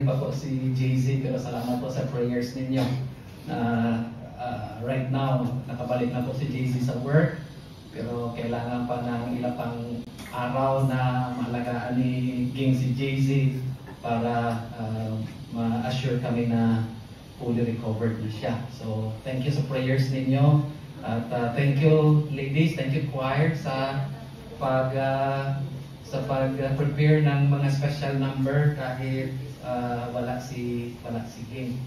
pa po si JZ, pero salamat po sa prayers ninyo na right now nakabalik na po si JZ sa work, pero kailangan pa ng ilang pang araw na maalagaan ni King si JZ para ma-assure kami na fully recovered na siya. So thank you sa prayers ninyo at thank you ladies, thank you choir sa pag-prepare ng mga special number kahit wala si King.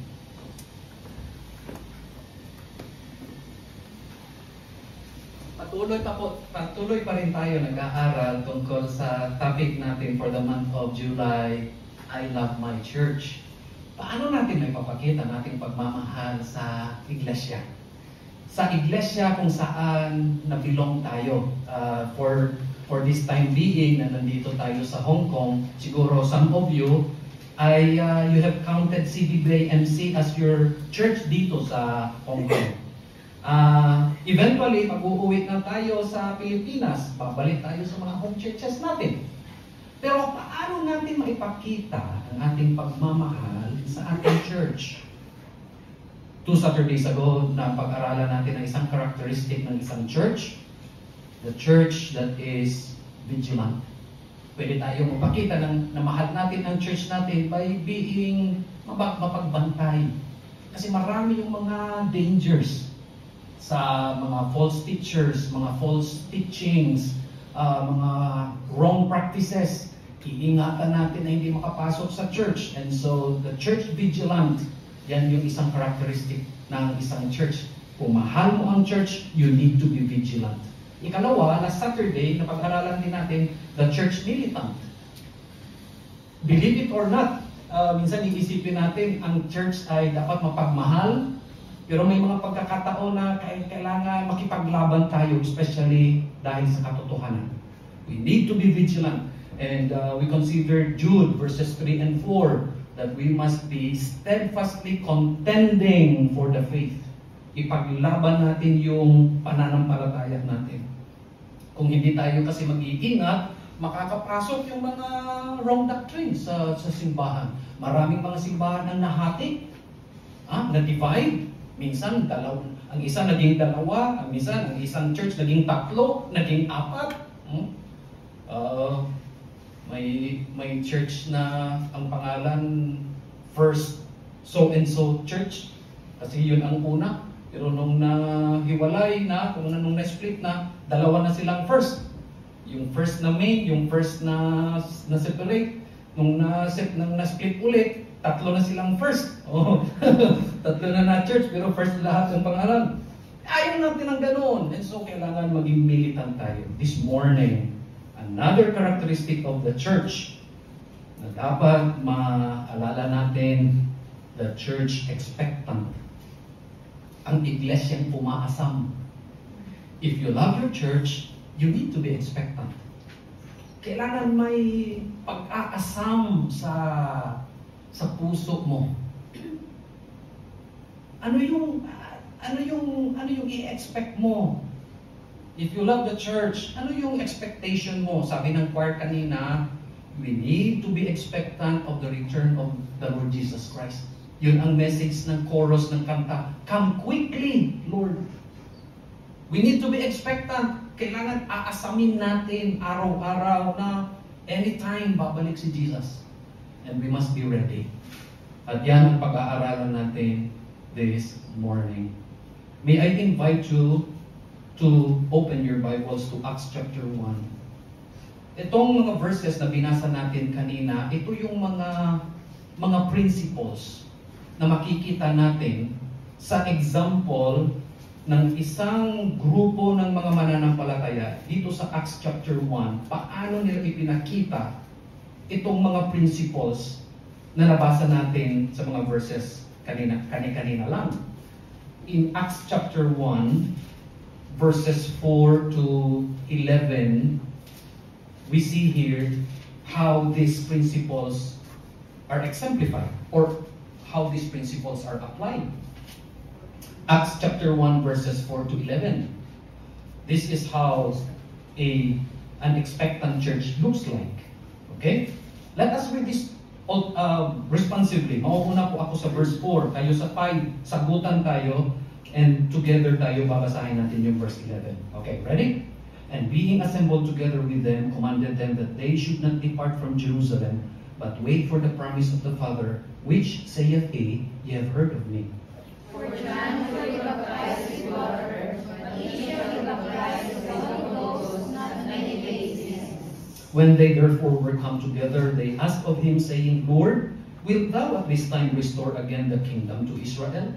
Patuloy pa rin tayo nag-aaral tungkol sa topic natin for the month of July, I Love My Church. Paano natin may papakita nating pagmamahal sa iglesia? Sa iglesia kung saan na-belong tayo. For this time being na nandito tayo sa Hong Kong, siguro some of you ay you have counted CBBMC as your church dito sa Hong Kong. Eventually, pag uuwi na tayo sa Pilipinas, babalik tayo sa mga home churches natin. Pero paano natin maipakita ang ating pagmamahal sa ating church? 2 Saturdays ago, napag-aralan natin ang isang characteristic ng isang church. The church that is vigilant. Pwede tayong mapakita na mahal natin ang church natin by being mapagbantay. Kasi marami yung mga dangers sa mga false teachers, mga false teachings, mga wrong practices. Iingatan natin na hindi makapasok sa church. And so, the church vigilant, yan yung isang characteristic ng isang church. Kung mahal mo ang church, you need to be vigilant. Ikalawa, last Saturday, napag-aralan din natin the church militant. Believe it or not, minsan iisipin natin ang church ay dapat mapagmahal, pero may mga pagkakataon na kailangan makipaglaban tayo, especially dahil sa katotohanan. We need to be vigilant. And we consider Jude verses 3 and 4 that we must be steadfastly contending for the faith. Ipaglaban natin yung pananampalataya natin. Kung hindi tayo kasi mag-iingat, makakapasok yung mga wrong doctrines sa simbahan. Maraming mga simbahan ang nahati, na-divide. Minsan, ang isa naging dalawa, ang isang church naging 3, naging 4. May church na ang pangalan First So and So Church, kasi yun ang una. Pero nung nahiwalay na, nung na-split na, 2 na silang first. Yung first na main, yung first na separate. Nung na-split ulit, 3 na silang first. 3 na church, pero first lahat ang pangalan. Ayaw natin ang ganoon. And so, kailangan maging militant tayo. This morning, another characteristic of the church na dapat maalala natin, the church expectant. Ang iglesyang pumaasam. If you love your church, you need to be expectant. Kailangan may pag-aasam sa puso mo. Ano yung i-expect mo? If you love the church, ano yung expectation mo? Sabi ng choir kanina, we need to be expectant of the return of the Lord Jesus Christ. Yun ang message ng chorus ng kanta. Come quickly, Lord. We need to be expectant. Kailangan aasamin natin araw-araw na anytime babalik si Jesus. And we must be ready. At yan ang pag-aaralan natin this morning. May I invite you to open your Bibles to Acts chapter 1. Itong mga verses na binasa natin kanina, ito yung mga principles na makikita natin sa example ng isang grupo ng mga mananampalataya dito sa Acts chapter 1. Paano nila ipinakita itong mga principles na nabasa natin sa mga verses kanina lang. In Acts chapter 1, verses 4 to 11, we see here how these principles are exemplified or how these principles are applied. Acts chapter 1 verses 4 to 11. This is how an expectant church looks like. Okay? Let us read this responsively. Mauuna po ako sa verse 4, kayo sa 5, sagutan tayo, and together tayo babasahin natin yung verse 11. Okay, ready? And being assembled together with them, commanded them that they should not depart from Jerusalem, but wait for the promise of the Father, which saith he, ye have heard of me. For John fully baptized with water, but ye shall be baptized with the Holy Ghost not many days hence. When they therefore were come together, they asked of him, saying, Lord, wilt thou at this time restore again the kingdom to Israel?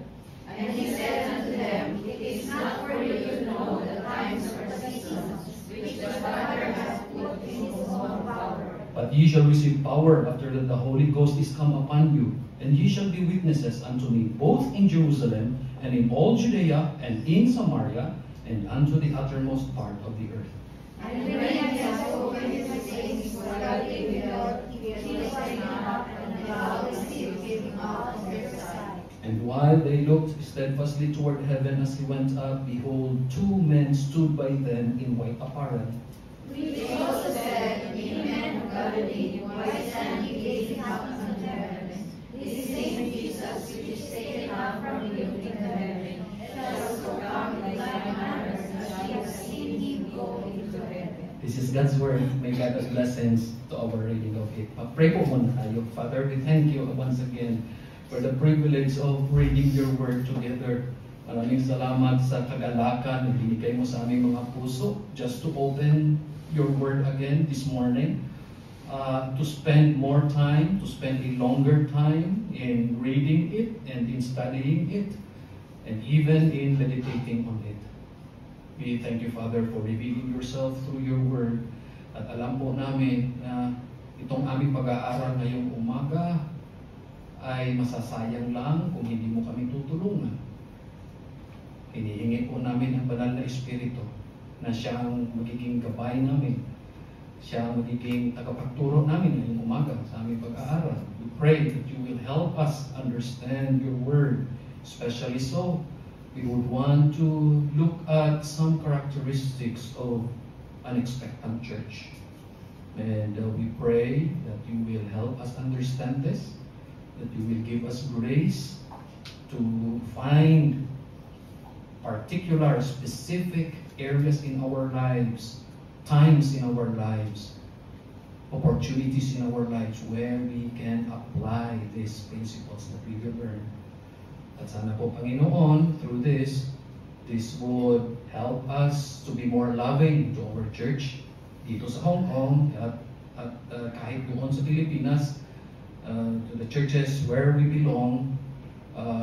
And he said unto them, It is not for you to know the times or seasons which the Father hath put in his own power. But ye shall receive power after that the Holy Ghost is come upon you, and ye shall be witnesses unto me both in Jerusalem and in all Judea and in Samaria and unto the uttermost part of the earth. And when he had spoken these things, while they beheld, he was not, and the cloud still came out of their sight. And while they looked steadfastly toward heaven as he went up, behold, two men stood by them in white apparel. Which also said, Amen of Galilee, why stand ye gazing up unto heaven? This same Jesus which is taken up from you into heaven shall so come in like manner as ye have seen him go into heaven. This is God's word. May God add blessings to our reading of it. Pray po muna tayo. Father, we thank you once again for the privilege of reading your word together. Maraming salamat sa kagalakan na binigay mo sa aming mga puso just to open your word again this morning. To spend more time, to spend a longer time in reading it and in studying it, and even in meditating on it. We thank you, Father, for revealing yourself through your word. At alam po namin na itong aming pag-aaral ngayong umaga ay masasayang lang kung hindi mo kami tutulungan. Hinihingi po namin ang banal na Espiritu na siyang magiging gabay namin. Siya ang magiging tagapagturo namin ngayong umaga sa aming pag-aaral. We pray that you will help us understand your word. Especially so, we would want to look at some characteristics of an expectant church. And we pray that you will help us understand this, that you will give us grace to find particular, specific areas in our lives, times in our lives, opportunities in our lives where we can apply these principles that we will learn. At sana po, Panginoon, through this would help us to be more loving to our church dito sa Hong Kong at kahit doon sa Pilipinas, to the churches where we belong,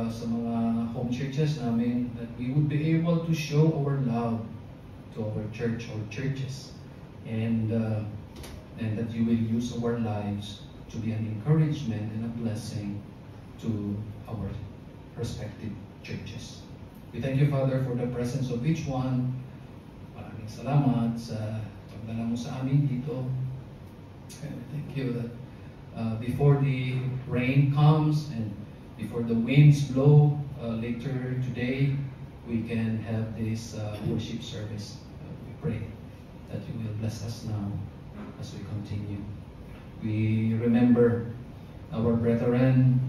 sa mga home churches namin, that we would be able to show our love to our church or churches, and that you will use our lives to be an encouragement and a blessing to our respective churches. We thank you, Father, for the presence of each one. Maraming salamat sa pagdala mo sa amin dito. And thank you that before the rain comes and before the winds blow later today, we can have this worship service. We pray that you will bless us now as we continue. We remember our brethren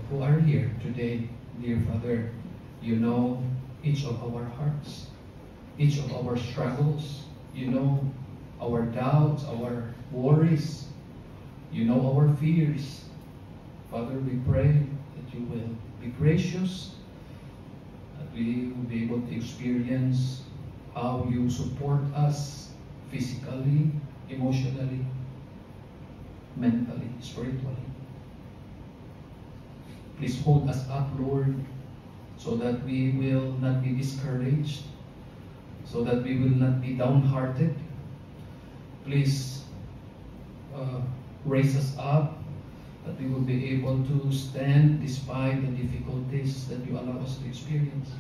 who are here today. Dear Father, you know each of our hearts, each of our struggles. You know our doubts, our worries. You know our fears. Father, we pray that you will be gracious, that we will be able to experience how you support us physically, emotionally, mentally, spiritually. Please hold us up, Lord, so that we will not be discouraged, so that we will not be downhearted. Please raise us up, that we will be able to stand despite the difficulties that you allow us to experience.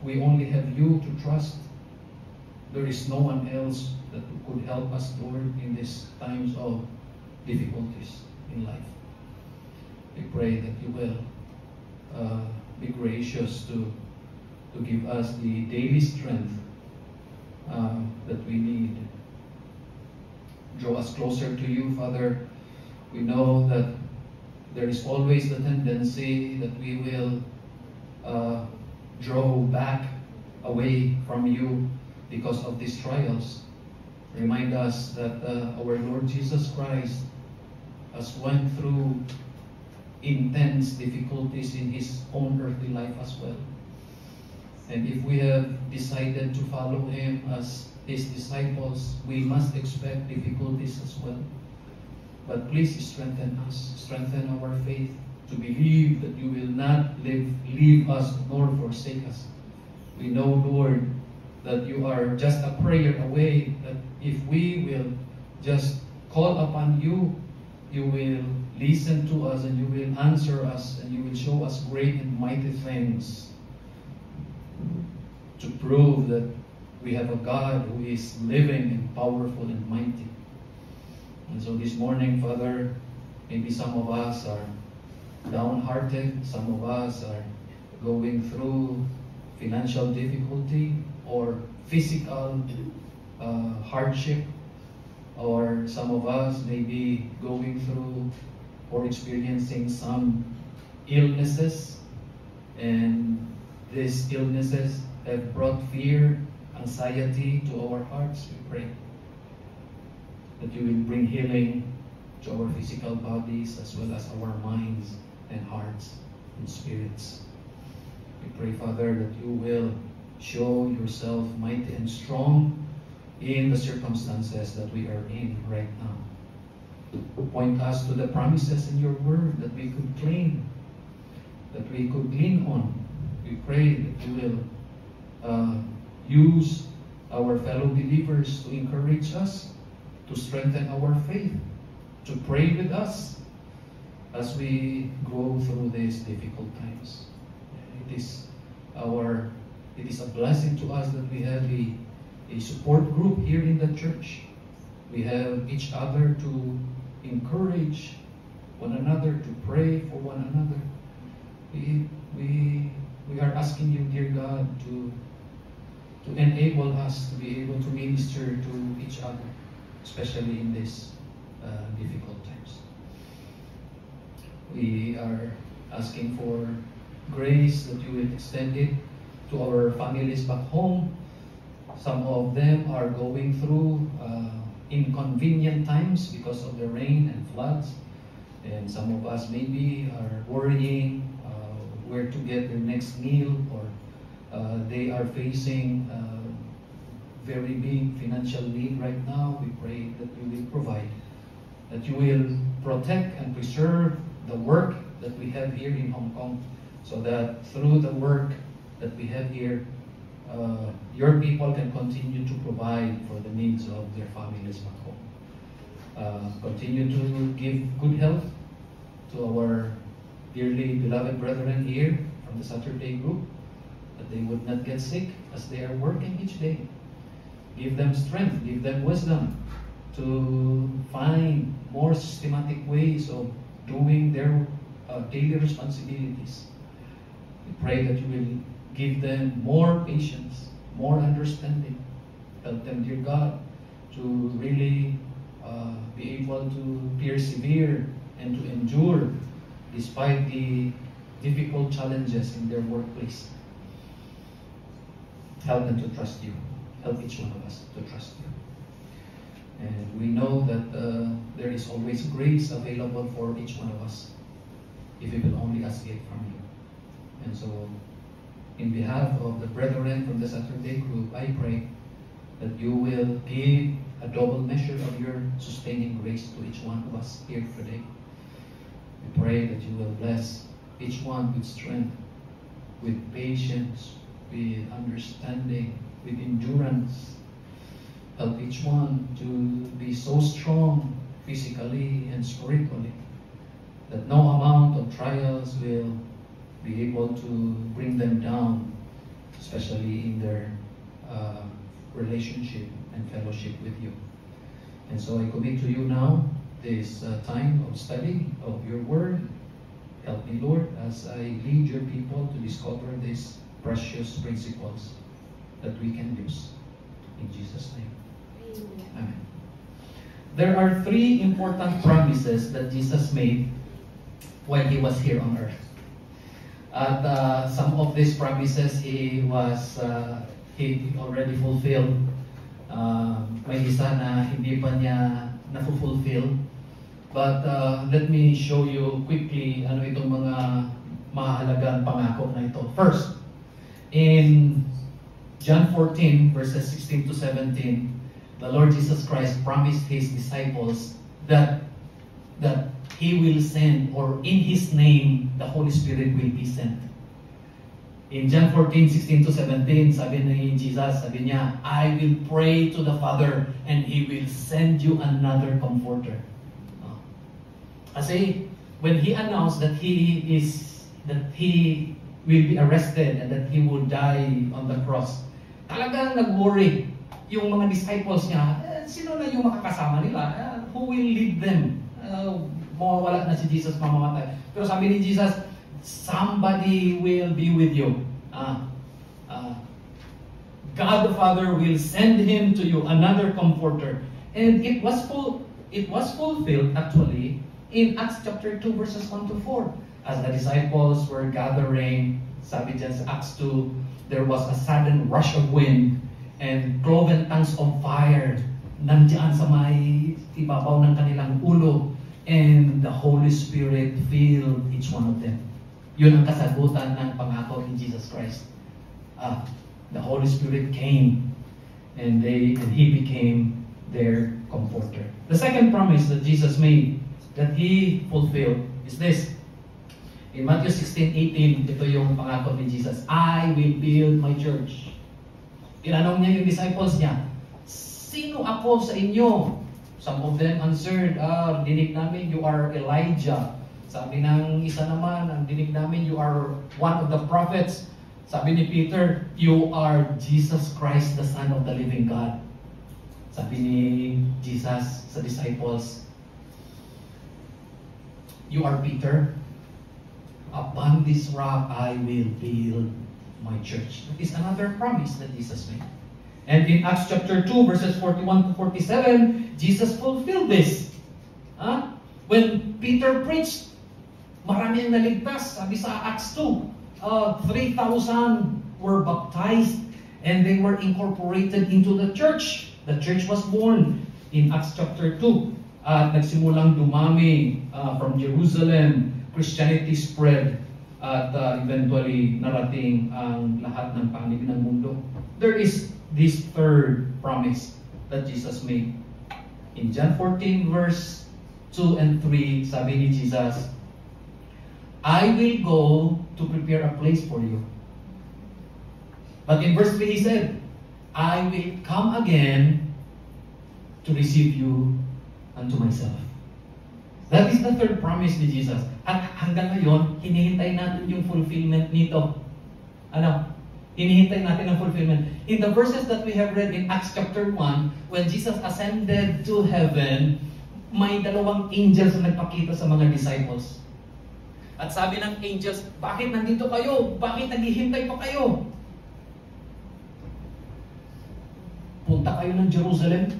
We only have you to trust. There is no one else that could help us, Lord, in these times of difficulties in life. We pray that you will be gracious to give us the daily strength that we need draw us closer to you, Father. We know that there is always the tendency that we will draw back away from you because of these trials. Remind us that our Lord Jesus Christ has went through intense difficulties in His own earthly life as well. And if we have decided to follow Him as His disciples, we must expect difficulties as well. But please strengthen us, strengthen our faith to believe that you will not leave us nor forsake us. We know, Lord, that you are just a prayer away, that if we will just call upon you, you will listen to us and you will answer us and you will show us great and mighty things to prove that we have a God who is living and powerful and mighty. And so this morning, Father, maybe some of us are downhearted, some of us are going through financial difficulty or physical hardship, or some of us may be going through or experiencing some illnesses, and these illnesses have brought fear, anxiety to our hearts. We pray that you will bring healing to our physical bodies as well as our minds and hearts and spirits. We pray, Father, that you will show yourself mighty and strong in the circumstances that we are in right now. Point us to the promises in your word that we could claim, that we could lean on. We pray that you will use our fellow believers to encourage us, to strengthen our faith, to pray with us as we go through these difficult times. It is a blessing to us that we have a support group here in the church. We have each other to encourage one another, to pray for one another. We are asking you, dear God, to enable us to be able to minister to each other, especially in these difficult times. We are asking for grace that you will extend it to our families back home. Some of them are going through inconvenient times because of the rain and floods, and some of us maybe are worrying where to get their next meal, or they are facing very big financial need right now. We pray that you will provide, that you will protect and preserve the work that we have here in Hong Kong, so that through the work that we have here, your people can continue to provide for the needs of their families back home. Continue to give good health to our dearly beloved brethren here from the Saturday group, that they would not get sick as they are working each day. Give them strength, give them wisdom to find more systematic ways of doing their daily responsibilities. We pray that you will give them more patience, more understanding. Help them, dear God, to really be able to persevere and to endure despite the difficult challenges in their workplace. Help them to trust you. Help each one of us to trust you. And we know that there is always grace available for each one of us if we will only ask it from you. And so, in behalf of the brethren from the Saturday group, I pray that you will give a double measure of your sustaining grace to each one of us here today. We pray that you will bless each one with strength, with patience, with understanding, with endurance. Help each one to be so strong physically and spiritually that no amount of trials will be able to bring them down, especially in their relationship and fellowship with you. And so I commit to you now this time of study of your word. Help me, Lord, as I lead your people to discover these precious principles that we can use. In Jesus' name. Amen. there are three important promises that Jesus made when He was here on earth. At some of these promises He already fulfilled. May isa na hindi pa niya na-fulfill. But let me show you quickly ano itong mga mahalagang pangako na ito. First, in John 14 verses 16 to 17, the Lord Jesus Christ promised His disciples that He will send, or in His name, the Holy Spirit will be sent. In John 14, 16 to 17, sabi ni Jesus, sabi niya, I will pray to the Father and He will send you another comforter. Kasi when He announced that He will be arrested and that He will die on the cross, talagang nag-worry yung mga disciples niya, sino na yung makakasama nila? Who will lead them? Mawawala na si Jesus, mamamatay. Pero sabi ni Jesus, somebody will be with you. God the Father will send Him to you, another comforter. And it was fulfilled actually in Acts chapter 2 verses 1 to 4. As the disciples were gathering, sabi dyan sa Acts 2, there was a sudden rush of wind and cloven tongues of fire nandiyan sa may ibabaw ng kanilang ulo, and the Holy Spirit filled each one of them. Yun ang kasagutan ng pangako ni Jesus Christ. The Holy Spirit came and He became their comforter. The second promise that Jesus made, that He fulfilled, is this. In Matthew 16:18, ito yung pangako ni Jesus, I will build my church. Tinanong niya yung disciples niya, sino ako sa inyo? Some of them answered, dinig namin you are Elijah. Sabi ng isa naman, ang dinig namin you are one of the prophets. Sabi ni Peter, you are Jesus Christ, the Son of the living God. Sabi ni Jesus sa disciples, you are Peter. Upon this rock I will build my church. That is another promise that Jesus made. And in Acts chapter 2 verses 41 to 47, Jesus fulfilled this. When Peter preached, marami ang naligtas. Sabi sa Acts 2, 3,000 were baptized and they were incorporated into the church. The church was born in Acts chapter 2. Nagsimulang dumami from Jerusalem. Christianity spread at eventually narating ang lahat ng panig ng mundo. There is this third promise that Jesus made. In John 14 verse 2 and 3, sabi ni Jesus, I will go to prepare a place for you. But in verse 3 He said, I will come again to receive you unto myself. That is the third promise ni Jesus. At hanggang ngayon, hinihintay natin yung fulfillment nito. Hinihintay natin ang fulfillment. In the verses that we have read in Acts chapter 1, when Jesus ascended to heaven, may dalawang angels na nagpakita sa mga disciples. At sabi ng angels, bakit nandito kayo? Bakit naghihintay pa kayo? Punta kayo ng Jerusalem.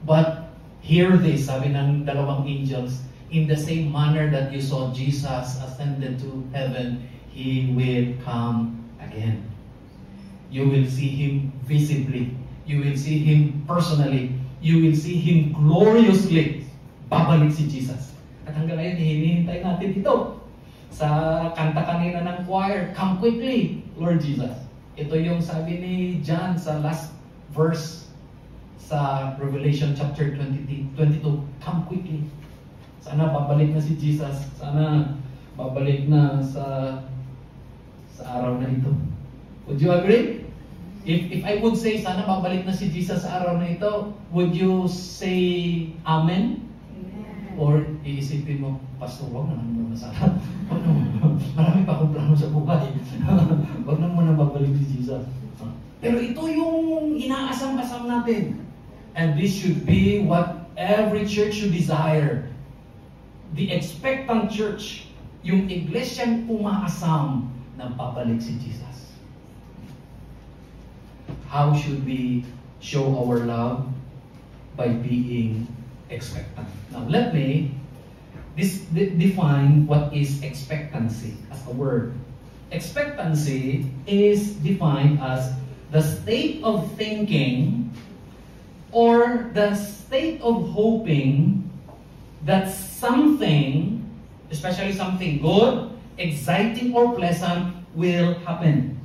But hear this, sabi ng dalawang angels, in the same manner that you saw Jesus ascended to heaven, He will come again. You will see Him visibly. You will see Him personally. You will see Him gloriously. Babalik si Jesus. At hanggang ngayon, hinihintay natin ito. Sa kanta kanina ng choir, come quickly, Lord Jesus. Ito yung sabi ni John sa last verse sa Revelation chapter 22, come quickly. Sana babalik na si Jesus. Sana babalik na sa araw na ito. Would you agree? If I would say sana babalik na si Jesus sa araw na ito, would you say amen? Amen. Or iisipin mo, Pastor, wag naman muna sana. Marami pa akong plano sa buhay. Wag naman muna babalik si Jesus. Pero ito yung inaasam-asam natin. And this should be what every church should desire. The expectant church, yung iglesyang umaasam na babalik si Jesus. How should we show our love? by being expectant. Now, let me define what is expectancy as a word. Expectancy is defined as the state of thinking or the state of hoping that something, especially something good, exciting, or pleasant, will happen.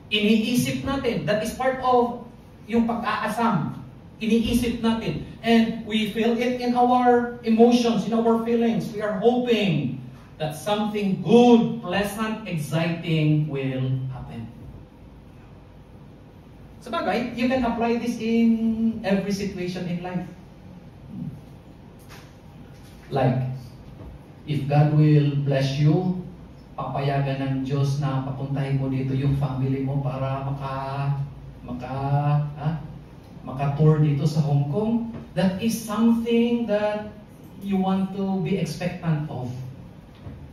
Iniisip natin, that is part of yung pag-aasam. Iniisip natin. And we feel it in our emotions, in our feelings. We are hoping that something good, pleasant, exciting will happen. Sabagay, you can apply this in every situation in life. Like, if God will bless you, papayagan ng Diyos na papuntahin mo dito yung family mo para maka-tour dito sa Hong Kong. That is something that you want to be expectant of.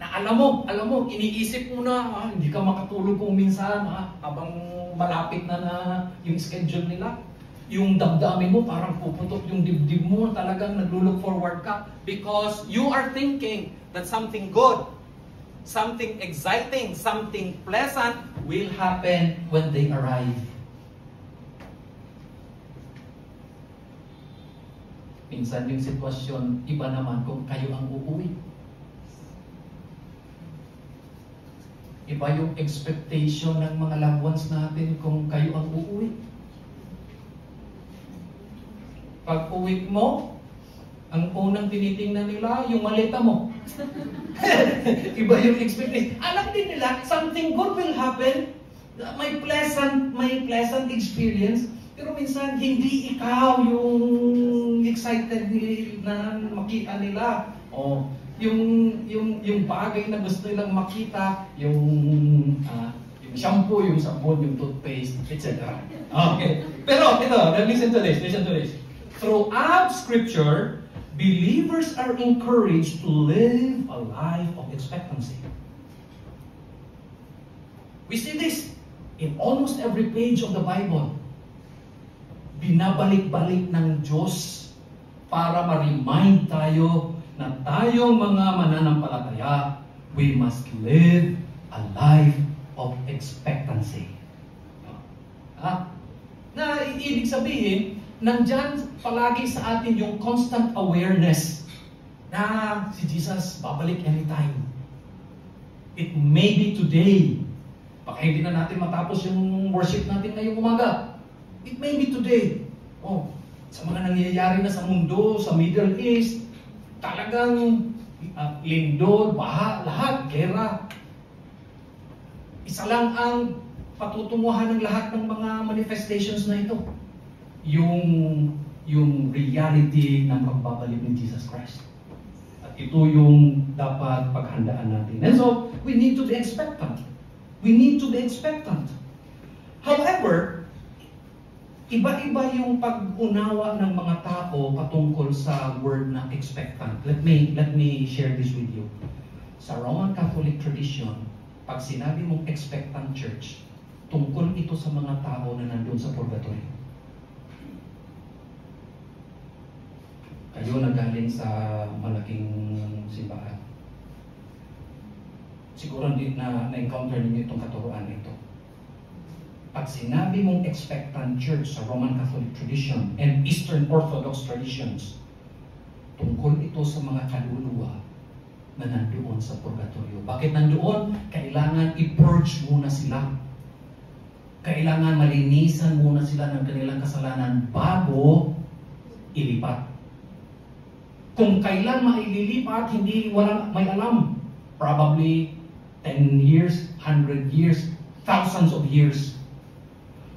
Na alam mo, iniisip mo na, hindi ka makatulog kung minsan, habang malapit na yung schedule nila. Yung damdamin mo, parang puputok yung dibdib mo, talagang naglulook forward ka. Because you are thinking that something good, something exciting, something pleasant will happen when they arrive. Minsan yung sitwasyon, iba naman kung kayo ang uuwi. Iba yung expectation ng mga loved ones natin kung kayo ang uuwi. Pag uwi mo, ang unang tinitingnan nila, yung maleta mo. Iba yung expectation. Alam din nila, something good will happen. May pleasant experience. Pero minsan, hindi ikaw yung excited na makita nila. O, yung bagay na gusto nilang makita, yung shampoo, yung sabon, yung toothpaste, etc. Okay. Pero ito, listen to this. Throughout Scripture, believers are encouraged to live a life of expectancy. We see this in almost every page of the Bible. Binabalik-balik ng Diyos para ma-remind tayo na tayong mga mananampalataya, we must live a life of expectancy. Na ibig sabihin, nandyan palagi sa atin yung constant awareness na si Jesus babalik anytime. It may be today. Baka hindi na natin matapos yung worship natin ngayong umaga. It may be today. Sa mga nangyayari na sa mundo, sa Middle East, talagang lindol, baha, lahat, gera. Isa lang ang patutunguhan ng lahat ng mga manifestations na ito. Yung reality ng pagbabalik ni Jesus Christ. At ito yung dapat paghandaan natin. And so, we need to be expectant. However, iba-iba yung pag-unawa ng mga tao patungkol sa word na expectant. Let me share this with you. Sa Roman Catholic tradition, pag sinabi mong expectant church, tungkol ito sa mga tao na nandun sa purgatory. Kayo na galing sa malaking simbahan. Siguro na-encounter ninyo itong katuruan ito. Pag sinabi mong expectant church sa Roman Catholic tradition and Eastern Orthodox traditions, tungkol ito sa mga kaluluwa na nandoon sa purgatorio. Bakit nandoon? Kailangan i-purge muna sila. Kailangan malinisan muna sila ng kanilang kasalanan bago ilipat. Kung kailan maililipat, hindi wala may alam. Probably 10 years, 100 years, thousands of years.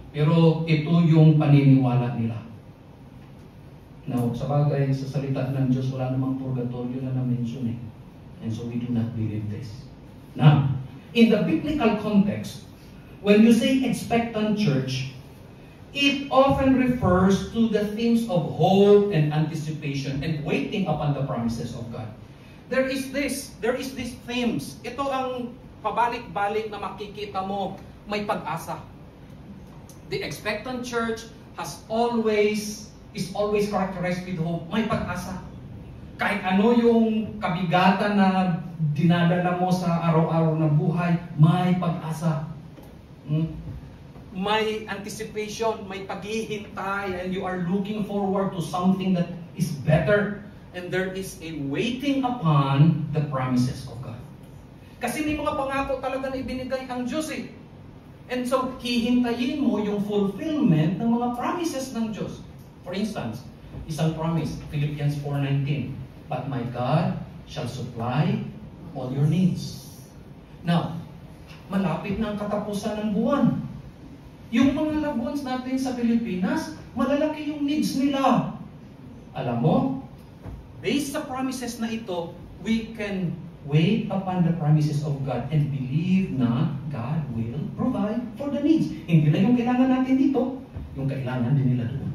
Pero ito yung paniniwala nila. Now, sa bagay, sa salita ng Diyos, wala namang purgatorio na na-mention eh. And so we do not believe this. Now, in the biblical context, when you say expectant church, it often refers to the themes of hope and anticipation and waiting upon the promises of God. There is these themes. Ito ang pabalik-balik na makikita mo, may pag-asa. The expectant church has always is always characterized with hope. May pag-asa. Kahit ano yung kabigatan na dinadala mo sa araw-araw na buhay, may pag-asa. May anticipation, may paghihintay, and you are looking forward to something that is better. And there is a waiting upon the promises of God. Kasi may mga pangako talaga na ibinigay ang Diyos eh. And so, hihintayin mo yung fulfillment ng mga promises ng Diyos. For instance, isang promise, Philippians 4:19, "But my God shall supply all your needs." Now, malapit na ang katapusan ng buwan. Yung mga loved ones natin sa Pilipinas, malalaki yung needs nila. Alam mo, based sa promises na ito, we can wait upon the promises of God and believe na God will provide for the needs. Hindi lang yung kailangan natin dito, yung kailangan din nila doon.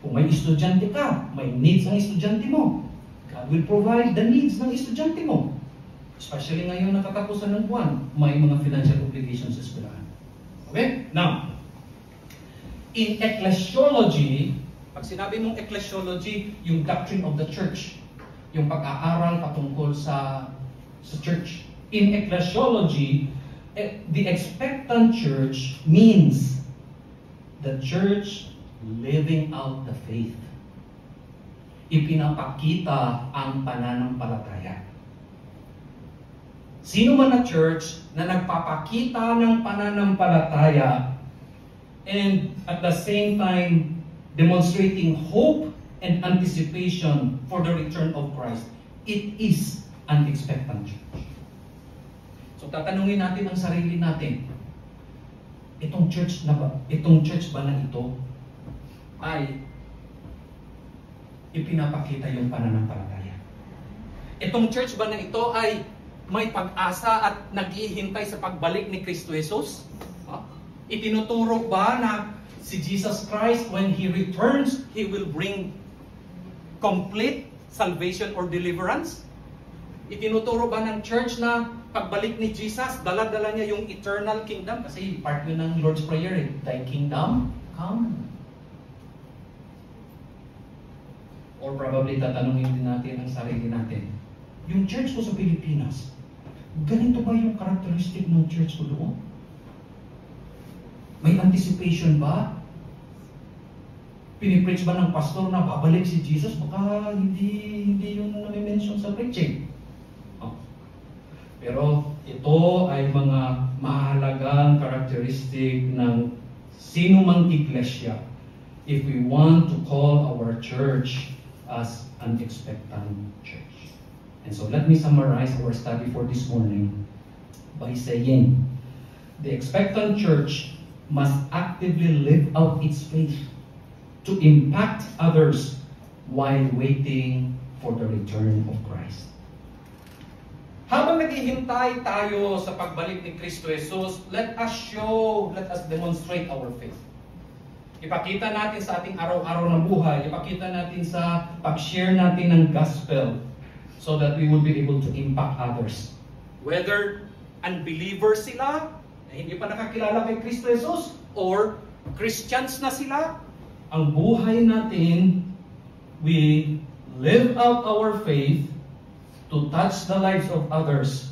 Kung may estudyante ka, may needs ng estudyante mo, God will provide the needs ng estudyante mo. Especially ngayon nakatapusan ng buwan, may mga financial obligations sa eskwelahan. Okay? Now, in ecclesiology, pag sinabi mong ecclesiology, yung doctrine of the church, yung pag-aaral patungkol sa church. In ecclesiology, the expectant church means the church living out the faith. Ipinapakita ang pananampalataya. Sino man na church na nagpapakita ng pananampalataya and at the same time demonstrating hope and anticipation for the return of Christ, it is an expectant church. So tatanungin natin ang sarili natin, itong church ba na ito ay ipinapakita yung pananampalataya? Itong church ba na ito ay may pag-asa at naghihintay sa pagbalik ni Kristo Jesus? Itinuturo ba na si Jesus Christ, when He returns, He will bring complete salvation or deliverance? Itinuturo ba ng church na pagbalik ni Jesus, dala-dala niya yung eternal kingdom? Kasi part yun ng Lord's Prayer eh, Thy kingdom come. Or probably tatanungin din natin ang sarili natin, yung church ko sa Pilipinas, ganito ba yung characteristic ng church ko doon? May anticipation ba? Pinipreach ba ng pastor na babalik si Jesus? Baka hindi yung nami-mention sa preaching. Pero ito ay mga mahalagang characteristic ng sino mang iglesia if we want to call our church as an expectant church. And so let me summarize our study for this morning by saying the expectant church must actively live out its faith to impact others while waiting for the return of Christ. Habang naghihintay tayo sa pagbalik ni Kristo Jesus, let us demonstrate our faith. Ipakita natin sa ating araw-araw na buhay, ipakita natin sa pag-share natin ng gospel so that we will be able to impact others. Whether unbelievers sila, na hindi pa nakakilala kay Kristo Jesus, or Christians na sila, ang buhay natin, we live out our faith to touch the lives of others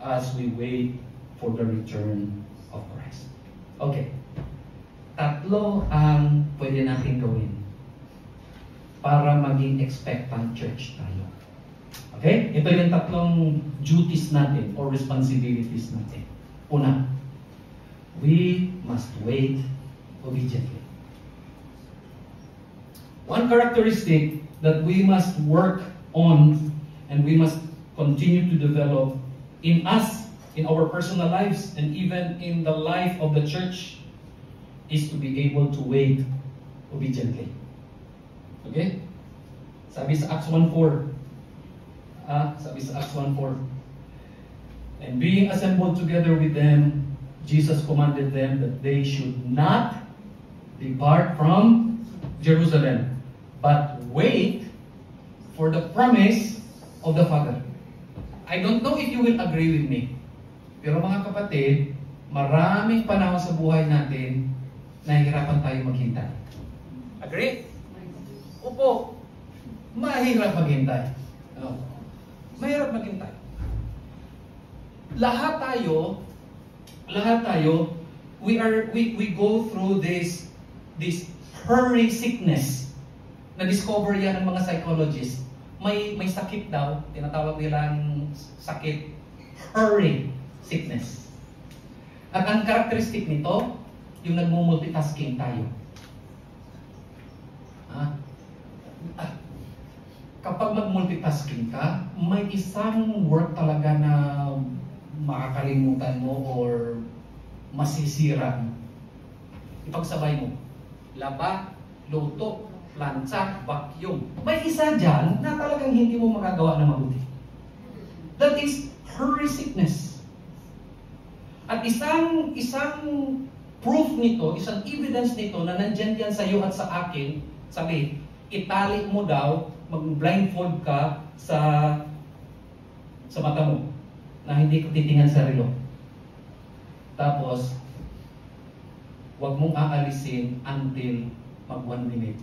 as we wait for the return of Christ. Okay. Tatlo ang pwede natin gawin para maging expectant church tayo. Okay? Ito yung tatlong duties natin or responsibilities natin. Una, we must wait obediently. One characteristic that we must work on and we must continue to develop in us, in our personal lives, and even in the life of the church is to be able to wait obediently. Okay? Sabi sa Acts 1:4. Sabi sa Acts 1:4. And being assembled together with them, Jesus commanded them that they should not depart from Jerusalem, but wait for the promise of the Father. I don't know if you will agree with me. Pero mga kapatid, maraming panahon sa buhay natin nahihirapan tayo maghintay. Agree? Opo, mahirap maghintay. No? Mahirap maghintay. Lahat tayo, we go through this hurry sickness. Na-discover yan ng mga psychologists. May sakit daw, tinatawag nilang sakit, hurry sickness. At ang characteristic nito, yung nagmumultitasking tayo. Kapag mag-multitasking ka, may isang work talaga na makakalimutan mo or masisira mo. Ipagsabay mo. Laba, luto, plancha, vacuum. May isa dyan na talagang hindi mo makagawa na mabuti. That is hurry sickness. At isang proof nito, isang evidence nito na nandyan yan sa iyo at sa akin, sabi, itali mo daw, mag-blindfold ka sa mata mo na hindi ko titingnan sa relo. Tapos, huwag mong aalisin until mag 1 minute.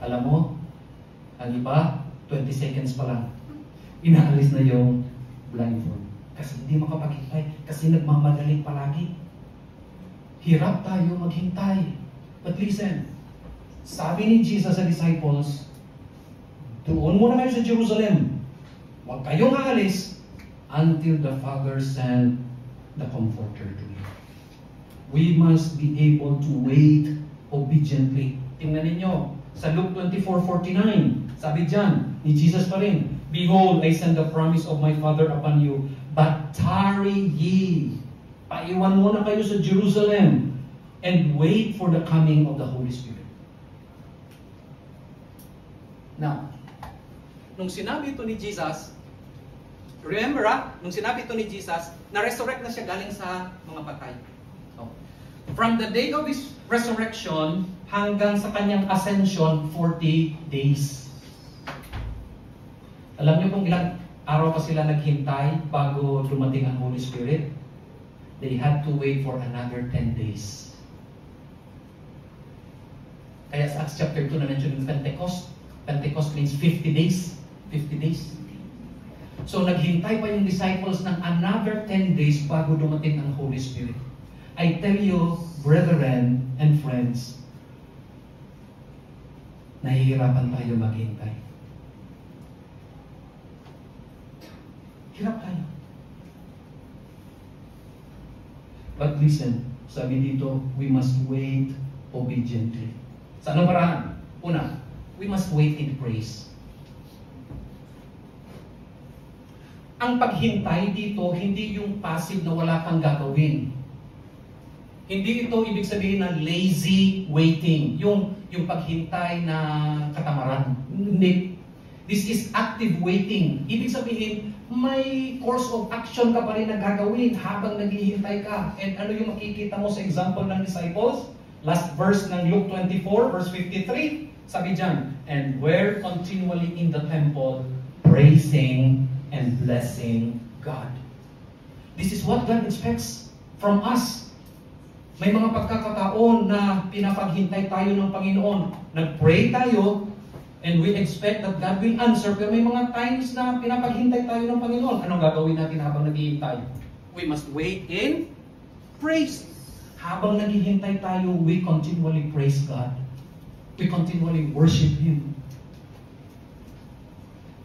Alam mo, ang iba, 20 seconds pa lang. Inaalis na yung blindfold. Kasi hindi makapagintay. Kasi nagmamadali palagi. Hirap tayo maghintay. But listen, sabi ni Jesus sa disciples, doon muna kayo sa Jerusalem. Huwag kayong aalis until the Father send the Comforter to you. We must be able to wait obediently. Tingnan ninyo, sa Luke 24:49, sabi dyan, ni Jesus pa rin, Behold, I send the promise of my Father upon you, but tarry ye. Paiwan muna kayo sa Jerusalem and wait for the coming of the Holy Spirit. Now, nung sinabi ito ni Jesus, remember nung sinabi ito ni Jesus, na-resurrect na siya galing sa mga patay. So, from the day of His resurrection hanggang sa kanyang ascension, 40 days. Alam niyo kung ilang araw pa sila naghintay bago dumating ang Holy Spirit? They had to wait for another 10 days. Kaya sa Acts chapter 2 na-mention yung Pentecost. Pentecost means 50 days. 50 days. So naghintay pa yung disciples ng another 10 days bago dumating ang Holy Spirit. I tell you, brethren and friends, nahihirapan tayo maghintay. Hirap tayo. But listen, sabi dito, we must wait obediently. Sa anong paraan? Una, we must wait in praise. Ang paghintay dito, hindi yung passive na wala kang gagawin. Hindi ito ibig sabihin na lazy waiting. Yung paghintay na katamaran. Hindi. This is active waiting. Ibig sabihin, may course of action ka pa rin na gagawin habang naghihintay ka. And ano yung makikita mo sa example ng disciples? Last verse ng Luke 24, verse 53. Sabi dyan, and were continually in the temple, praising and blessing God. This is what God expects from us. May mga pagkakataon na pinapaghintay tayo ng Panginoon. Nag-pray tayo, and we expect that God will answer. Pero may mga times na pinapaghintay tayo ng Panginoon. Anong gagawin natin habang naghihintay? We must wait in praise. Habang naghihintay tayo, we continually praise God. We continually worship Him.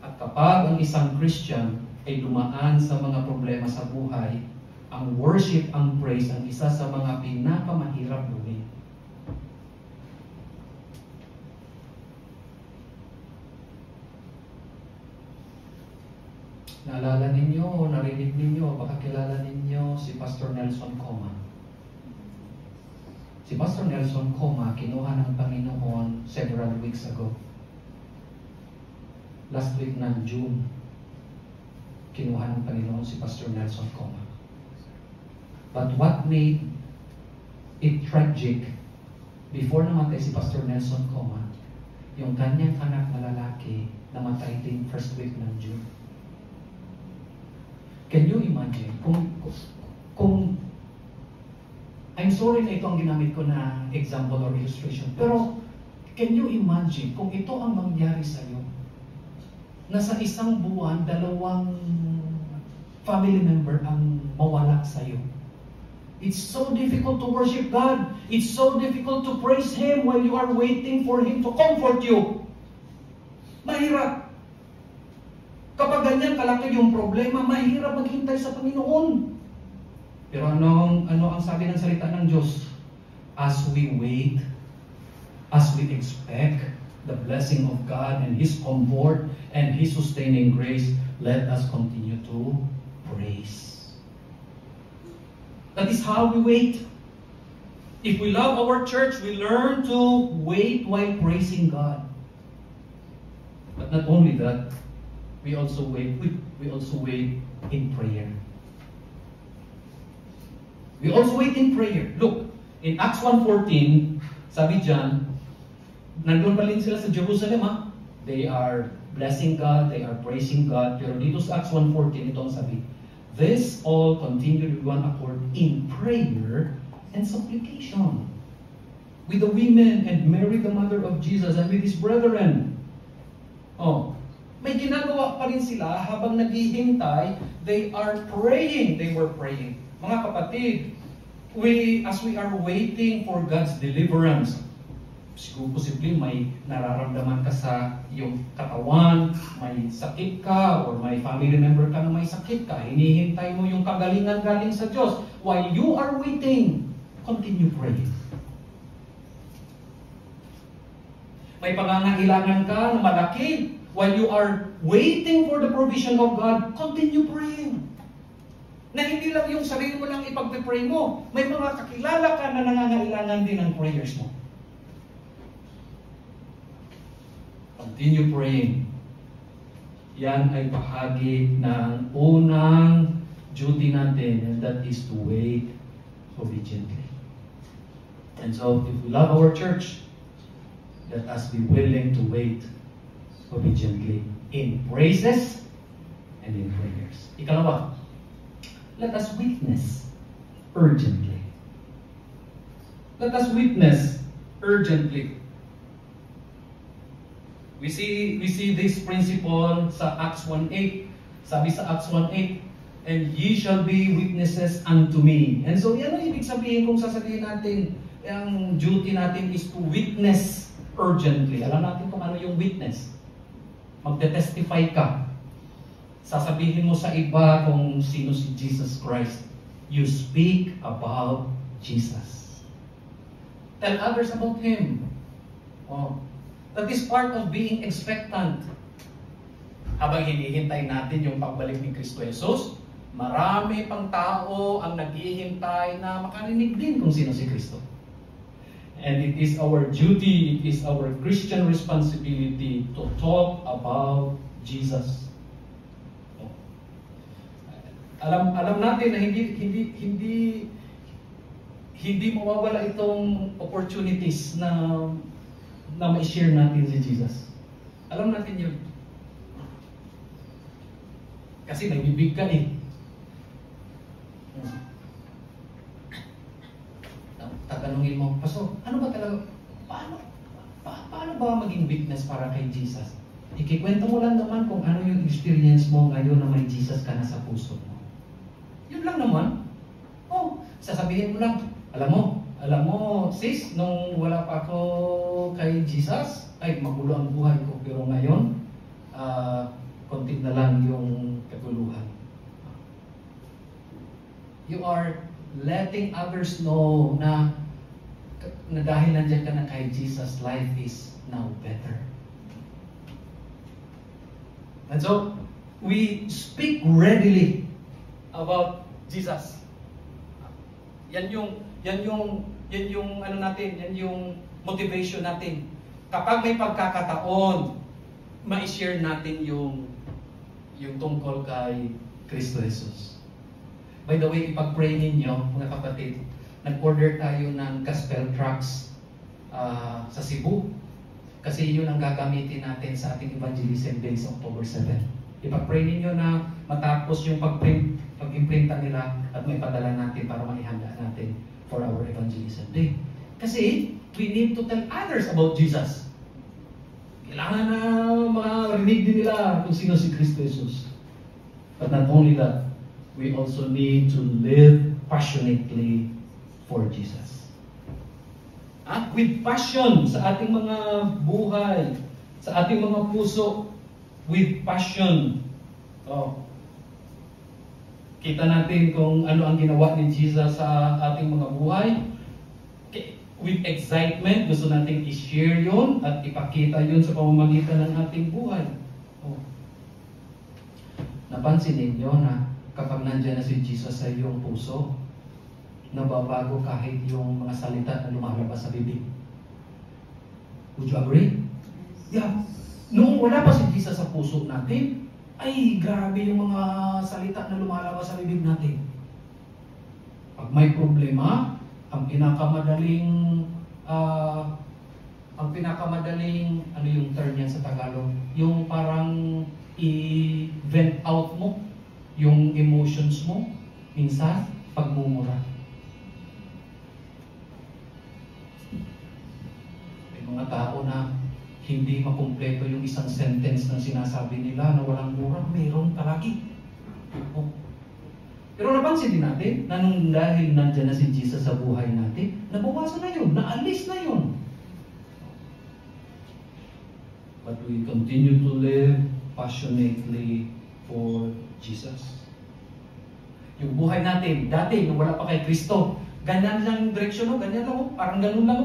At kapag ang isang Christian ay dumaan sa mga problema sa buhay, ang worship, ang praise, ang isa sa mga pinakamahirap gawin. Naalala ninyo, narinig ninyo, baka kilala ninyo si Pastor Nelson Coma. Si Pastor Nelson Coma, kinuha ng Panginoon several weeks ago. Last week ng June, kinuha ng Panginoon si Pastor Nelson Coma. But what made it tragic, before namatay si Pastor Nelson Coma, yung kanyang anak na lalaki namatay din first week ng June. Can you imagine kung I'm sorry na ito ang ginamit ko na example or illustration, pero Can you imagine kung ito ang mangyari sa iyo? Na sa isang buwan, 2 family member ang mawala sa iyo. It's so difficult to worship God. It's so difficult to praise Him while you are waiting for Him to comfort you. Mahirap. Kapag ganyan kalaki yung problema, mahirap maghintay sa Panginoon. Pero ano ang sabi ng salita ng Diyos? As we wait, as we expect the blessing of God and His comfort and His sustaining grace, let us continue to praise. That is how we wait. If we love our church, we learn to wait while praising God. But not only that, we also wait in prayer. We also wait in prayer. Look, in Acts 1:14, sabi dyan, nandun pa rin sila sa Jerusalem, ha? They are blessing God, they are praising God. Pero dito sa Acts 1:14, ito ang sabi, this all continued with one accord in prayer and supplication with the women and Mary the mother of Jesus and with his brethren. Oh, may ginagawa pa rin sila habang naghihintay. They are praying. They were praying. Mga kapatid, as we are waiting for God's deliverance, siguro posibleng may nararamdaman ka sa iyong katawan, may sakit ka, or may family member ka na may sakit ka, hinihintay mo yung kagalingan galing sa Diyos. While you are waiting, continue praying. May pangangailangan ka na malaki, while you are waiting for the provision of God, continue praying. Na hindi lang yung sarili mo lang ipagpe-pray mo, may mga kakilala ka na nangangailangan din ng prayers mo. Continue praying. Yan ay bahagi ng unang duty natin, and that is to wait obediently. And so, if we love our church, let us be willing to wait obediently in praises and in prayers. Ikalawa, let us witness urgently. Let us witness urgently. We see this principle sa Acts 1:8. Sabi sa Acts 1:8, and ye shall be witnesses unto me. And so, yan ang ibig sabihin kung sasabihin natin, ang duty natin is to witness urgently. Alam natin kung ano yung witness. Magte-testify ka. Sasabihin mo sa iba kung sino si Jesus Christ. You speak about Jesus. Tell others about Him. Oh. That is part of being expectant. Habang hinihintay natin yung pagbalik ni Kristo Jesus, marami pang tao ang naghihintay na makarinig din kung sino si Kristo. And it is our duty, it is our Christian responsibility to talk about Jesus. Alam natin na hindi mawawala itong opportunities na ma-share natin si Jesus. Alam natin yun. Kasi nagbibig ka eh. Tatanungin mo, Pastor, ano ba talaga, paano ba maging witness para kay Jesus? Ikikwento mo lang naman kung ano yung experience mo ngayon na may Jesus ka na sa puso mo. Yun lang naman. Oh, sasabihin mo lang, alam mo, sis, nung wala pa ako kay Jesus, ay magulo ang buhay ko. Pero ngayon, konti na lang yung kaguluhan. You are letting others know na dahil nandiyan ka na kay Jesus, life is now better. And so, we speak readily about Jesus. Yan yung ano natin, yan yung motivation natin. Kapag may pagkakataon, ma-share natin yung tungkol kay Kristo Jesus. By the way, ipag-pray ninyo, mga kapatid, nag-order tayo ng gospel tracts sa Cebu. Kasi yun ang gagamitin natin sa ating evangelism day sa October 7. Ipag-pray ninyo na matapos yung pag-imprinta nila at may padala natin para maihanda natin for our evangelism day. Kasi we need to tell others about Jesus. Kailangan na marinig din nila kung sino si Kristo Jesus. But not only that, we also need to live passionately for Jesus. With passion sa ating mga buhay, sa ating mga puso, with passion. Kita natin kung ano ang ginawa ni Jesus sa ating mga buhay. With excitement, gusto natin i-share yun at ipakita yun sa pamamagitan ng ating buhay. Napansin ninyo na kapag nandiyan na si Jesus sa iyong puso, nababago kahit yung mga salita na lumalabas sa bibig. Would you agree? Yeah. Noong wala pa si Jesus sa puso natin, ay grabe yung mga salita na lumalabas sa bibig natin. Pag may problema, ang pinakamadaling ano yung term yan sa Tagalog? Yung parang i-vent out mo yung emotions mo, minsan pagmumura. May mga tao na hindi makumpleto yung isang sentence na sinasabi nila na walang mura, mayroon palagi. Pero napansin din natin na nung dahil nandyan na si Jesus sa buhay natin, nabawasan na yun, naalis na yun. But we continue to live passionately for Jesus. Yung buhay natin, dati nung wala pa kay Kristo, ganyan lang yung direksyon, ganyan lang, parang ganun lang.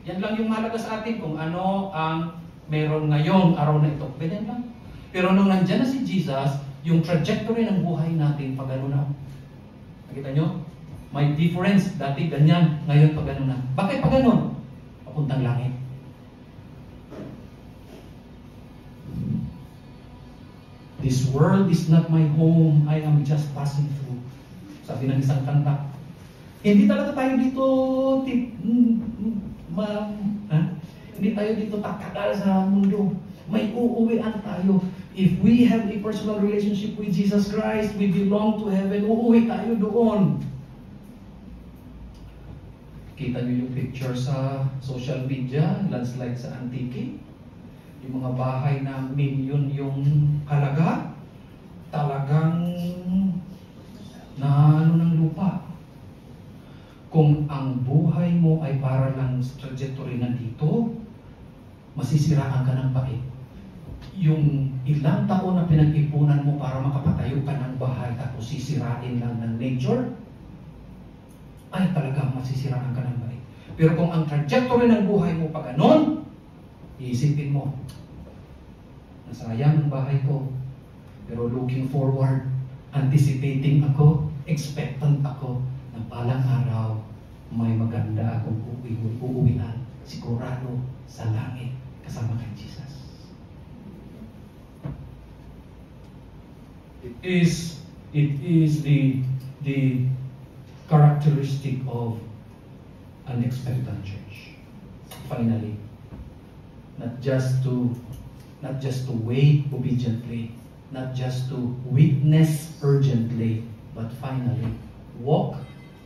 Yan lang yung mahalaga sa atin kung ano ang meron ngayong araw na ito. Ganyan lang. Pero nung nandyan na si Jesus, yung trajectory ng buhay natin, pag ano na. Nakita nyo? May difference. Dati ganyan, ngayon pag ano na. Bakit pag ano? Papuntang langit. This world is not my home. I am just passing through. Sabi ng isang kanta. Hindi talaga tayo dito hindi tayo dito tatagal sa mundo. May uuwian tayo. If we have a personal relationship with Jesus Christ, we belong to heaven. Uuwi tayo doon. Kita niyo yung picture sa social media, landslide sa Antique. Yung mga bahay na milyon yung halaga, talagang na ano ng lupa. Kung ang buhay mo ay para lang sa trajectory na dito, masisiraan ka ng bait. Yung ilang taon na pinag-ipunan mo para makapatayo ka ng bahay tapos sisirain lang ng nature, ay talagang masisiraan ka ng bait. Pero kung ang trajectory ng buhay mo pa ganon, iisipin mo, nasayang ang bahay ko. Pero looking forward, anticipating ako, expectant ako, na balang araw, may maganda akong uuwian, sigurado sa langit, kasama kay Jesus. It is the characteristic of an expectant church. Finally, not just to wait obediently, not just to witness urgently, but finally, walk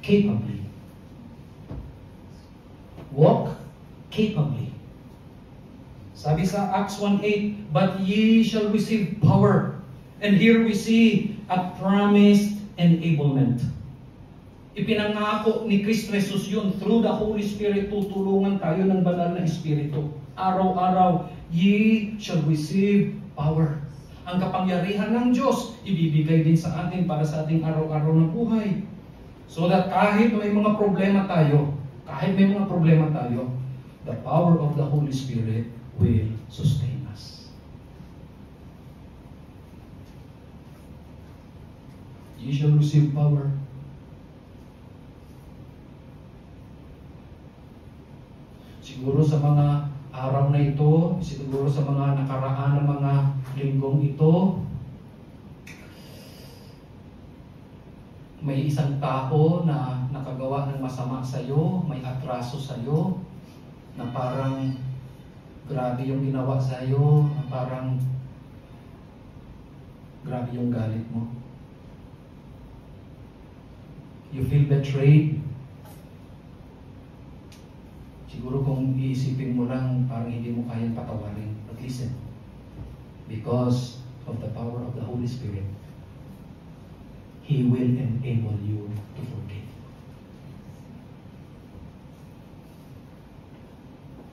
capably. Walk capably. Sabi sa Acts 1:8, but ye shall receive power. And here we see a promised enablement. Ipinangako ni Kristo Jesus yun, through the Holy Spirit, tutulungan tayo ng banal na Espiritu. Araw-araw, ye shall receive power. Ang kapangyarihan ng Diyos, ibibigay din sa atin para sa ating araw-araw na buhay. So that kahit may mga problema tayo, the power of the Holy Spirit will sustain us. You shall receive power. Siguro sa mga araw na ito, siguro sa mga nakaraan ng mga linggong ito, may isang tao na nakagawa ng masama sa iyo, may atraso sa iyo, na parang grabe yung ginawa sa iyo, na parang grabe yung galit mo. You feel betrayed. Siguro kung iisipin mo lang, parang hindi mo kayang patawarin. But listen, because of the power of the Holy Spirit, He will enable you to forgive.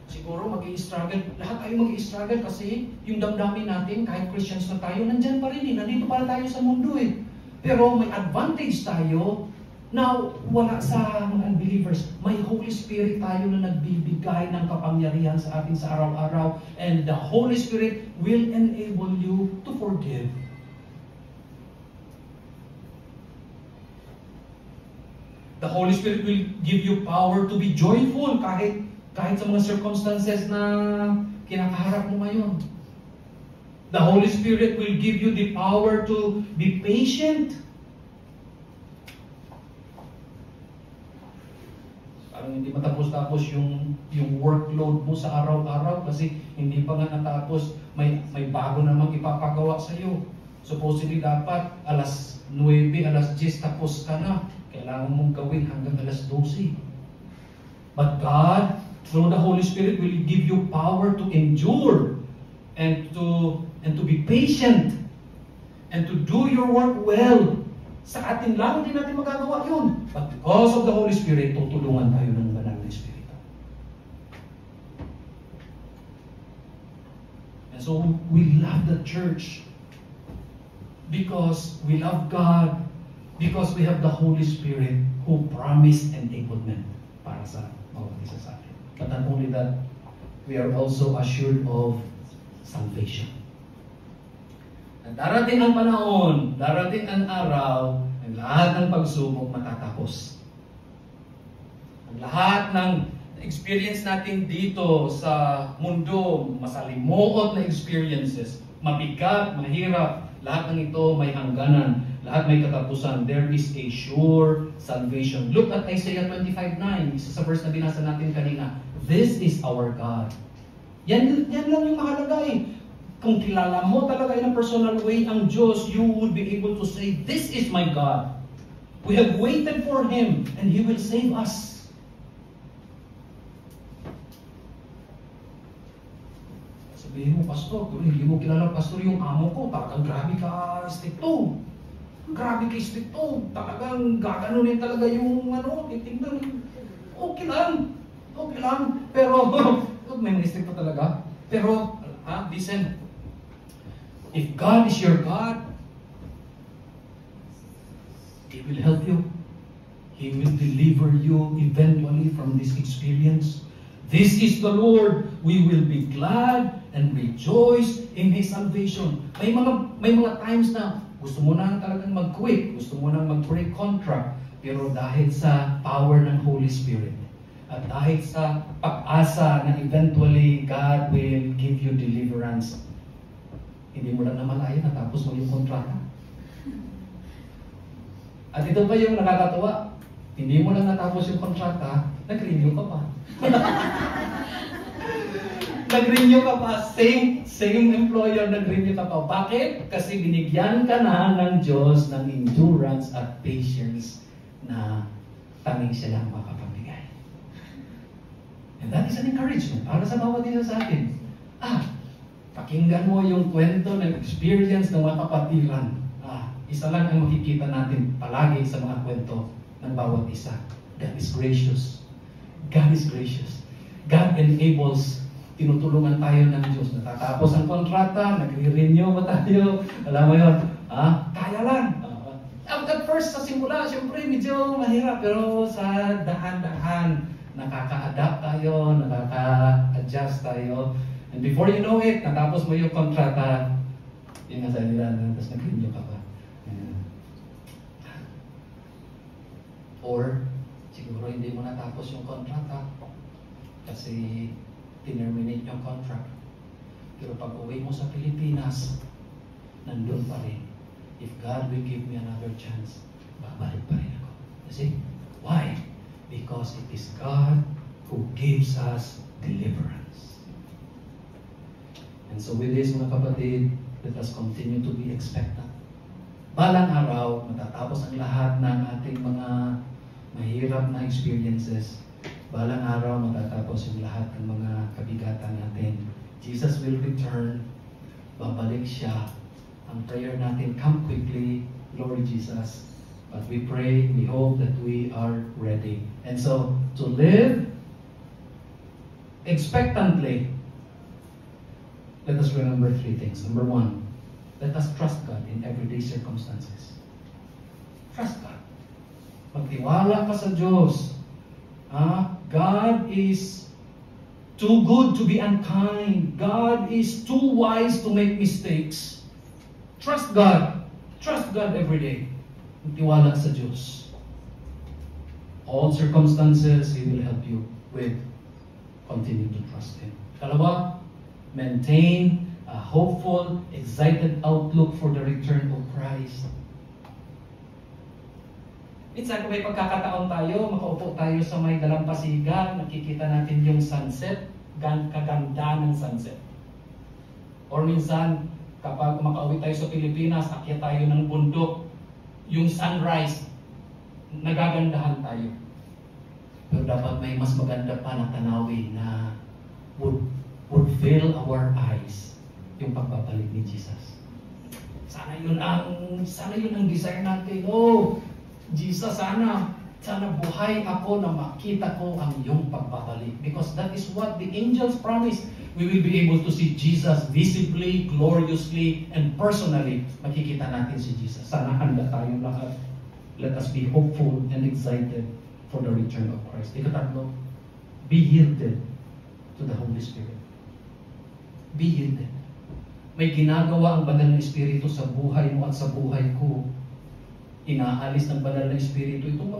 Siguro mag-i-struggle, lahat tayo mag-i-struggle kasi yung damdamin natin, kahit Christians na tayo, nandyan pa rin eh, nandito pa tayo sa mundo eh. Pero may advantage tayo na wala sa mga unbelievers. May Holy Spirit tayo na nagbibigay ng kapangyarihan sa atin sa araw-araw, and the Holy Spirit will enable you to forgive. The Holy Spirit will give you power to be joyful kahit sa mga circumstances na kinakaharap mo ngayon. The Holy Spirit will give you the power to be patient. Parang hindi matapos-tapos yung workload mo sa araw-araw kasi hindi pa nga natapos, may bago namang ipapagawa sa iyo. Supposedly dapat alas 9, alas 10 tapos ka na. Kailangan mong gawin hanggang alas 12. But God, through the Holy Spirit, will give you power to endure and to be patient and to do your work well. Sa atin lang hindi natin magagawa yun. But because of the Holy Spirit, tutulungan tayo ng Banal na Espiritu. And so we love the church because we love God, because we have the Holy Spirit who promised enablement para sa bawat isa sa atin. But not only that, we are also assured of salvation. At darating ang panahon, darating ang araw, ang lahat ng pagsubok matatapos. Ang lahat ng experience natin dito sa mundo, masalimuot na experiences, mabigat, mahirap, lahat ng ito may hangganan, lahat may katapusan. There is a sure salvation. Look at Isaiah 25:9, isa sa verse na binasa natin kanina. This is our God. Yan lang yung mahalaga eh. Kung kilala mo talaga in a personal way ang Diyos, you would be able to say, this is my God. We have waited for Him and He will save us. Sabihin mo, Pastor, kung hindi mo kilala, Pastor, yung amo ko, talagang grabe ka stricto. Grabe ka stricto. Talagang gaganunin talaga yung titignan. Okay lang. Okay lang. Pero, may stricto talaga. Pero, listen. If God is your God, He will help you. He will deliver you eventually from this experience. This is the Lord. We will be glad and rejoice in His salvation. May mga times na gusto mo na talagang mag-quit, gusto mo na mag-break contract, pero dahil sa power ng Holy Spirit, at dahil sa pag-asa na eventually God will give you deliverance, hindi mo lang namalayan, natapos mo yung kontrata. At ito pa yung nakakatawa, hindi mo lang natapos yung kontrata, nag-renew ka pa. Nag-renew ka pa, same employer, nag-renew ka pa. Bakit? Kasi binigyan ka na ng Diyos ng endurance at patience na tanging siya lang makapamigay. And that is an encouragement para sa bawat isa sa atin. Pakinggan mo yung kwento ng experience ng mga kapatiran. Isa lang ang makikita natin palagi sa mga kwento ng bawat isa. God is gracious. God is gracious. God enables, tinutulungan tayo ng Diyos. Natatapos ang kontrata, nagre-renew ba tayo? Alam mo yun? Kaya lang. At first, sa simula, siyempre medyo mahirap. Pero sa dahan-dahan, nakaka-adapt tayo, nakaka-adjust tayo. And before you know it, natapos mo yung kontrata, yun nga sa nila, tapos nag-renew ka pa. Or, siguro hindi mo natapos yung kontrata kasi terminate yung contract. Pero pag uwi mo sa Pilipinas, nandun pa rin. If God will give me another chance, babalik pa rin ako. You see? Why? Because it is God who gives us deliverance. And so with this, mga kapatid, let us continue to be expectant. Balang araw, matatapos ang lahat ng ating mga mahirap na experiences. balang araw matatapos yung lahat ng mga kabigatan natin. Jesus will return. Babalik siya. Ang prayer natin, come quickly, Lord Jesus. But we pray, we hope that we are ready. And so, to live expectantly, let us remember three things. Number one, let us trust God in everyday circumstances. Trust God. Magtiwala ka sa Diyos. God is too good to be unkind. God is too wise to make mistakes. Trust God. Trust God every day. Magtiwala sa Diyos. All circumstances, He will help you with. Continue to trust Him. Kalawa, maintain a hopeful, excited outlook for the return of Christ. Minsan kung may pagkakataon tayo, makaupo tayo sa may dalampasigan, nakikita natin yung sunset, kaganda ng sunset. Or minsan, kapag makauwi tayo sa Pilipinas, akyat tayo ng bundok, yung sunrise, nagagandahan tayo. Pero dapat may mas maganda pa na tanawin na would fill our eyes yung pagbabalik ni Jesus. Sana yun ang desire natin. Oh, Jesus, sana buhay ako na makita ko ang iyong pagbabalik. Because that is what the angels promised. We will be able to see Jesus visibly, gloriously, and personally. Makikita natin si Jesus. Sana handa tayong lahat. Let us be hopeful and excited for the return of Christ. Ikatatlo, be yielded to the Holy Spirit. Be yielded. May ginagawa ang banal na Espiritu sa buhay mo at sa buhay ko. Inaalis ng banal na Espiritu itong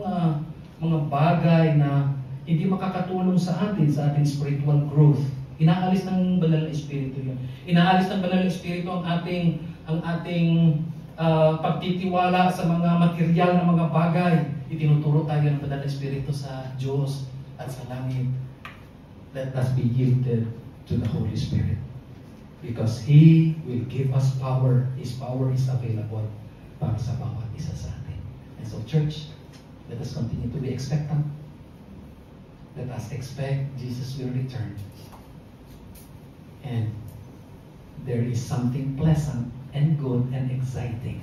mga bagay na hindi makakatulong sa ating spiritual growth. Inaalis ng banal na Espiritu yun. Inaalis ng banal na Espiritu ang ating pagtitiwala sa mga material na mga bagay. Itinuturo tayo ng banal na Espiritu sa Diyos at sa langit. Let us be yielded to the Holy Spirit. Because He will give us power. His power is available para sa bawat isa sa atin. And so, church, let us continue to be expectant. Let us expect Jesus will return. And there is something pleasant and good and exciting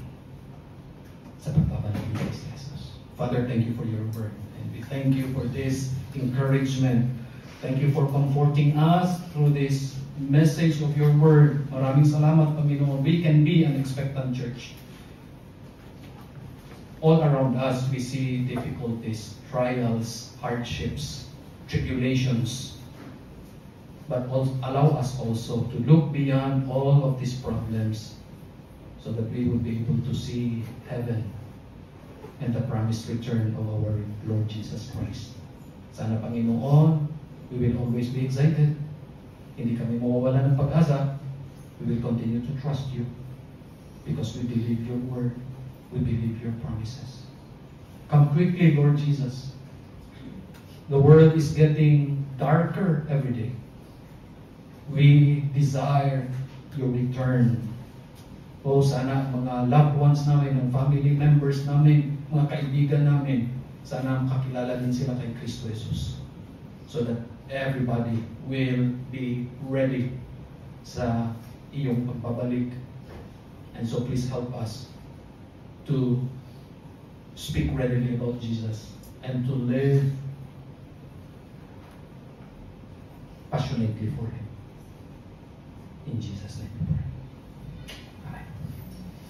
sa pagbabalik ni Jesus. Father, thank you for your word. And we thank you for this encouragement. Thank you for comforting us through this message of your word. Maraming salamat, Panginoon. We can be an expectant church. All around us, we see difficulties, trials, hardships, tribulations. But allow us also to look beyond all of these problems so that we will be able to see heaven and the promised return of our Lord Jesus Christ. Sana, Panginoon, we will always be excited. Hindi kami mawawala ng pag-asa. We will continue to trust you because we believe your word. We believe your promises. Come quickly, Lord Jesus. The world is getting darker every day. We desire your return. O sana mga loved ones namin, ng family members namin, mga kaibigan namin, sana makakilala din sila kay Kristo Jesus. So that everybody will be ready sa iyong pagbabalik. And so please help us to speak readily about Jesus and to live passionately for Him. In Jesus' name we pray.